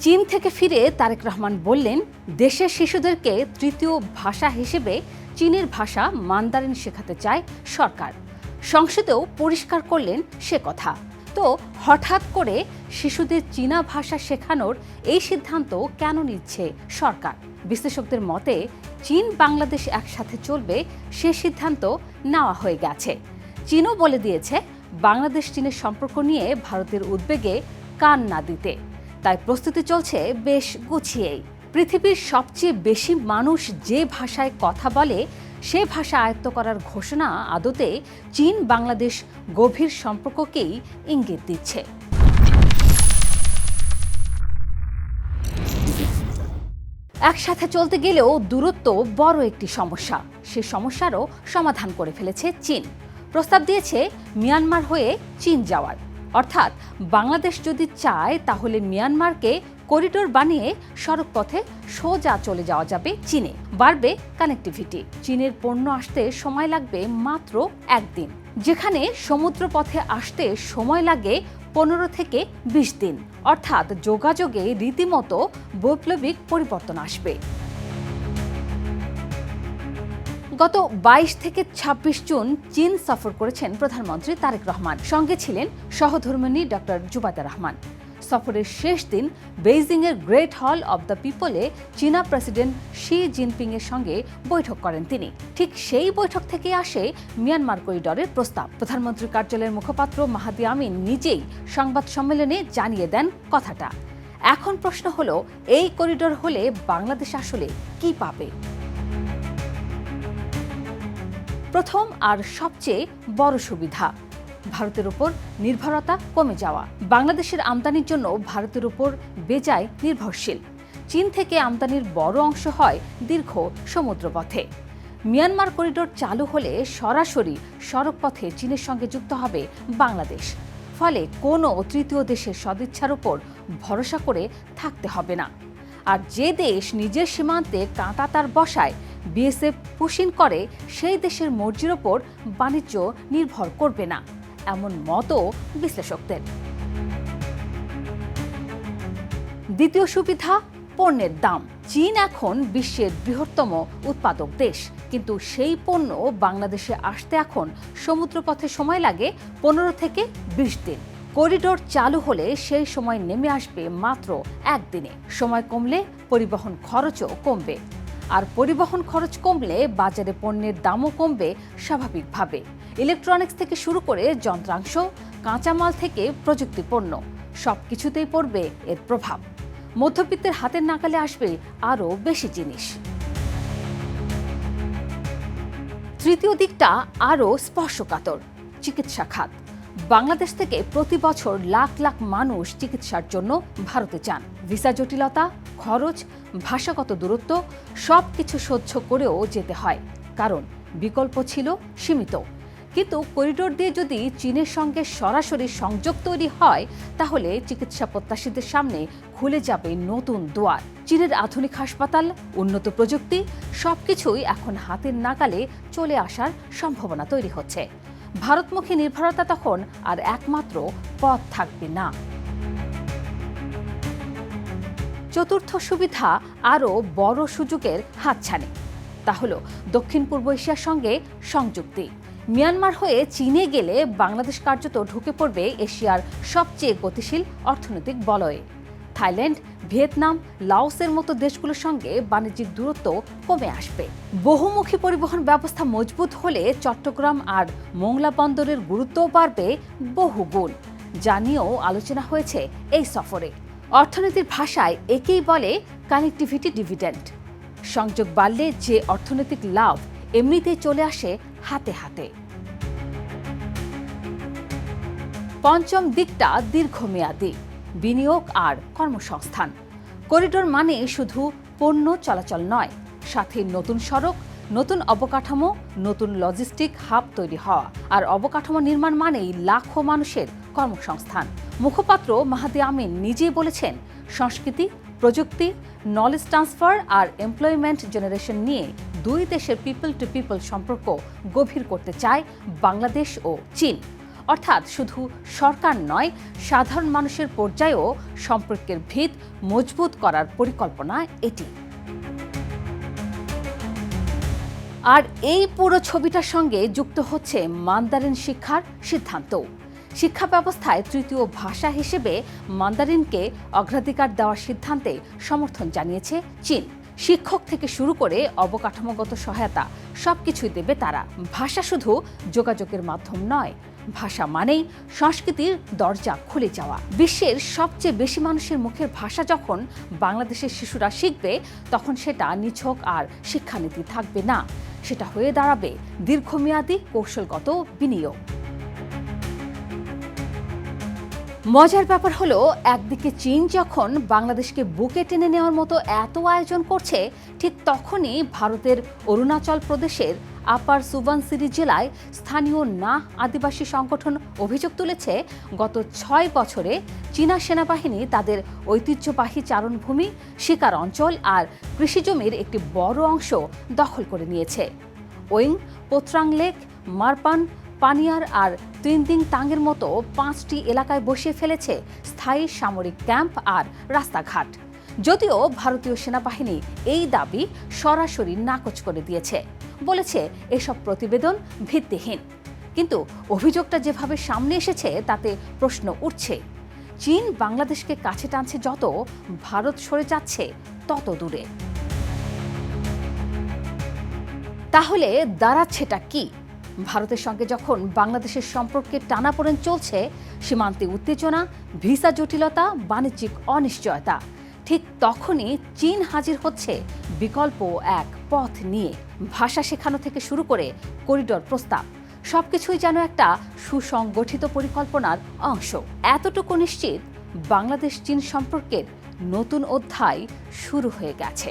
চীন থেকে ফিরে তারেক রহমান বললেন, দেশের শিশুদেরকে তৃতীয় ভাষা হিসেবে চীনের ভাষা মান্দারিন শেখাতে চায় সরকার। সংসদেও পরিষ্কার করলেন সে কথা। তো হঠাৎ করে শিশুদের চীনা ভাষা শেখানোর এই সিদ্ধান্ত কেন নিচ্ছে সরকার? বিশ্লেষকদের মতে চীন বাংলাদেশ একসাথে চলবে সে সিদ্ধান্ত নেওয়া হয়ে গেছে। চীনও বলে দিয়েছে বাংলাদেশ চীনের সম্পর্ক নিয়ে ভারতের উদ্বেগে কান না দিতে। তাই প্রস্তুতি চলছে বেশ গুছিয়েই। পৃথিবীর সবচেয়ে বেশি মানুষ যে ভাষায় কথা বলে সে ভাষা আয়ত্ত করার ঘোষণা আদতে চীন বাংলাদেশ গভীর সম্পর্ককেই ইঙ্গিত দিচ্ছে। একসাথে চলতে গেলেও দূরত্ব বড় একটি সমস্যা। সে সমস্যারও সমাধান করে ফেলেছে চীন। প্রস্তাব দিয়েছে মিয়ানমার হয়ে চীন যাওয়ার। অর্থাৎ বাংলাদেশ যদি চায় তাহলে মিয়ানমারকে করিডোর বানিয়ে সড়কপথে সোজা চলে যাওয়া যাবে চীনে। বাড়বে কানেক্টিভিটি। চীনের পণ্য আসতে সময় লাগবে মাত্র একদিন, যেখানে সমুদ্রপথে আসতে সময় লাগে 15 থেকে 20 দিন। অর্থাৎ যোগাযোগে রীতিমতো বৈপ্লবিক পরিবর্তন আসবে। গত 22 থেকে 26 জুন চীন সফর করেছেন প্রধানমন্ত্রী তারেক রহমান। সঙ্গে ছিলেন সহধর্মিণী ডক্টর জুবাইদা রহমান। সফরের শেষ দিন বেইজিংয়ের গ্রেট হল অব দ্য পিপলে চীনা প্রেসিডেন্ট শি জিনপিং এর সঙ্গে বৈঠক করেন তিনি। ঠিক সেই বৈঠক থেকে আসে মিয়ানমার করিডরের প্রস্তাব। প্রধানমন্ত্রীর কার্যালয়ের মুখপাত্র মাহাদি আমিন নিজেই সংবাদ সম্মেলনে জানিয়ে দেন কথাটা। এখন প্রশ্ন হলো, এই করিডোর হলে বাংলাদেশ আসলে কি পাবে? প্রথম আর সবচেয়ে বড় সুবিধা, ভারতের উপর নির্ভরতা কমে যাওয়া। বাংলাদেশের আমদানির জন্য ভারতের উপর বেজায় নির্ভরশীল। চীন থেকে আমদানির বড় অংশ হয় দীর্ঘ সমুদ্রপথে। মিয়ানমার করিডোর চালু হলে সরাসরি সড়কপথে চীনের সঙ্গে যুক্ত হবে বাংলাদেশ। ফলে কোনো তৃতীয় দেশের সদিচ্ছার উপর ভরসা করে থাকতে হবে না। আর যে দেশ নিজের সীমান্তে কাঁটাতার বসায়, বিএসএফ পুশিং করে, সেই দেশের মর্জির ওপর বাণিজ্য নির্ভর করবে না, এমন মতও বিশ্লেষকদের। দ্বিতীয় সুবিধা, পণ্যের দাম। চীন এখন বিশ্বের বৃহত্তম উৎপাদক দেশ, কিন্তু সেই পণ্য বাংলাদেশে আসতে এখন সমুদ্রপথে সময় লাগে 15 থেকে 20 দিন। করিডোর চালু হলে সেই সময় নেমে আসবে মাত্র একদিনে। সময় কমলে পরিবহন খরচও কমবে। আর পরিবহন খরচ কমলে বাজারে পণ্যের দামও কমবে স্বাভাবিকভাবে। ইলেকট্রনিক্স থেকে শুরু করে যন্ত্রাংশ, কাঁচামাল থেকে প্রযুক্তি পণ্য, সবকিছুতেই পড়বে এর প্রভাব। মধ্যবিত্তের হাতের নাগালে আসবে আরও বেশি জিনিস। তৃতীয় দিকটা আরও স্পর্শকাতর, চিকিৎসা খাত। বাংলাদেশ থেকে প্রতি বছর লাখ লাখ মানুষ চিকিৎসার জন্য ভারতে যান। ভিসা জটিলতা, খরচ, ভাষাগত দূরত্ব সবকিছু সহ্য করেও যেতে হয়, কারণ বিকল্প ছিল সীমিত। কিন্তু করিডোর দিয়ে যদি চীনের সঙ্গে সরাসরি সংযোগ তৈরি হয়, তাহলে চিকিৎসা প্রত্যাশীদের সামনে খুলে যাবে নতুন দুয়ার। চীনের আধুনিক হাসপাতাল, উন্নত প্রযুক্তি সবকিছুই এখন হাতের নাগালে চলে আসার সম্ভাবনা তৈরি হচ্ছে। ভারতমুখী নির্ভরতা তখন আর একমাত্র পথ থাকবে না। চতুর্থ সুবিধা, আরও বড় সুযোগের হাতছানি। তা হলো দক্ষিণ পূর্ব এশিয়ার সঙ্গে সংযুক্তি। মিয়ানমার হয়ে চীনে গেলে বাংলাদেশ কার্যত ঢুকে পড়বে এশিয়ার সবচেয়ে গতিশীল অর্থনৈতিক বলয়ে। থাইল্যান্ড, ভিয়েতনাম, লাওসের মতো দেশগুলোর সঙ্গে বাণিজ্যিক দূরত্ব কমে আসবে। বহুমুখী পরিবহন ব্যবস্থা মজবুত হলে চট্টগ্রাম আর মোংলা বন্দরের গুরুত্বও বাড়বে বহুগুণ, যা নিয়েও আলোচনা হয়েছে এই সফরে। অর্থনীতির ভাষায় একেই বলে কানেক্টিভিটি ডিভিডেন্ড। সংযোগ বাড়লে যে অর্থনৈতিক লাভ এমনিতেই চলে আসে হাতে হাতে। পঞ্চম দিকটা দীর্ঘমেয়াদী, বিনিয়োগ আর কর্মসংস্থান। করিডোর মানে শুধু পণ্য চলাচল নয়, সাথে নতুন সড়ক, নতুন অবকাঠামো, নতুন লজিস্টিক হাব তৈরি হওয়া। আর অবকাঠামো নির্মাণ মানেই লাখো মানুষের কর্মসংস্থান। মুখপাত্র মাহাদি আমিন নিজেই বলেছেন, সংস্কৃতি, প্রযুক্তি, নলেজ ট্রান্সফার আর এমপ্লয়মেন্ট জেনারেশন নিয়ে দুই দেশের পিপল টু পিপল সম্পর্ক গভীর করতে চায় বাংলাদেশ ও চীন। অর্থাৎ শুধু সরকার নয়, সাধারণ মানুষের পর্যায়েও সম্পর্কের ভিত মজবুত করার পরিকল্পনা এটি। আর এই পুরো ছবিটার সঙ্গে যুক্ত হচ্ছে মান্দারিন শিক্ষার সিদ্ধান্ত। শিক্ষা ব্যবস্থায় তৃতীয় ভাষা হিসেবে মান্দারিনকে অগ্রাধিকার দেওয়ার সিদ্ধান্তে সমর্থন জানিয়েছে চীন। শিক্ষক থেকে শুরু করে অবকাঠামোগত সহায়তা সবকিছুই দেবে তারা। ভাষা শুধু যোগাযোগের মাধ্যম নয়, ভাষা মানেই সংস্কৃতির দরজা খুলে যাওয়া। বিশ্বের সবচেয়ে বেশি মানুষের মুখের ভাষা যখন বাংলাদেশের শিশুরা শিখবে, তখন সেটা নিছক আর শিক্ষানীতি থাকবে না, সেটা হয়ে দাঁড়াবে দীর্ঘমেয়াদী কৌশলগত বিনিয়োগ। মজার ব্যাপার হলো, একদিকে চীন যখন বাংলাদেশকে বুকে টেনে নেওয়ার মতো এত আয়োজন করছে, ঠিক তখনই ভারতের অরুণাচল প্রদেশের আপার সুবানসিরি জেলায় স্থানীয় না আদিবাসী সংগঠন অভিযোগ তুলেছে, গত 6 বছরে চীনা সেনাবাহিনী তাদের ঐতিহ্যবাহী চারণভূমি, শিকার অঞ্চল আর কৃষিজমির একটি বড় অংশ দখল করে নিয়েছে। ওয়িং, পোত্রাং লেক, মারপান, পানিয়ার আর তিনদিং তাংয়ের মতো 5টি এলাকায় বসিয়ে ফেলেছে স্থায়ী সামরিক ক্যাম্প আর রাস্তাঘাট। যদিও ভারতীয় সেনাবাহিনী এই দাবি সরাসরি নাকচ করে দিয়েছে, বলেছে এসব প্রতিবেদন ভিত্তিহীন। কিন্তু অভিযোগটা যেভাবে সামনে এসেছে তাতে প্রশ্ন উঠছে, চীন বাংলাদেশকে কাছে টানছে যত, ভারত সরে যাচ্ছে তত দূরে। তাহলে দাঁড়াচ্ছেটা কি? ভারতের সঙ্গে যখন বাংলাদেশের সম্পর্কে টানাপোড়েন চলছে, সীমান্তে উত্তেজনা, ভিসা জটিলতা, বাণিজ্যিক অনিশ্চয়তা, ঠিক তখনই চীন হাজির হচ্ছে বিকল্প এক পথ নিয়ে। ভাষা শেখানো থেকে শুরু করে করিডোর প্রস্তাব, সবকিছুই যেন একটা সুসংগঠিত পরিকল্পনার অংশ। এতটুকু নিশ্চিত, বাংলাদেশ চীন সম্পর্কের নতুন অধ্যায় শুরু হয়ে গেছে।